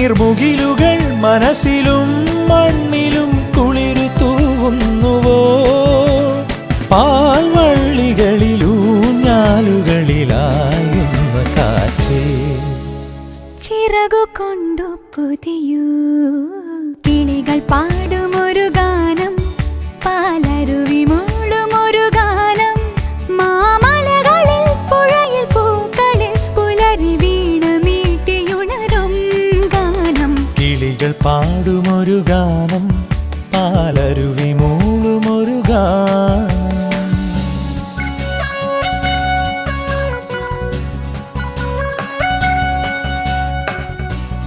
നീർമുകിലുകൾ മനസ്സിലും മണ്ണിലും കുളിരു തൂവുന്നുവോ പാൽവള്ളികളിലൂഞ്ഞാലുകളിലായുന്ന കാറ്റേ ചിറകു കൊണ്ടു പുതിയൂ കിളികൾ പാടുമൊരു ഗാനം പാലരുവി മൂളുമൊരു ഗാനം മാമലകളിൽ പുഴയിൽ പൂക്കളിൽ പുലരി വീണ മീട്ടിയുണരും ഗാനം കിളികൾ പാടുമൊരു ഗാനം പാലരുവി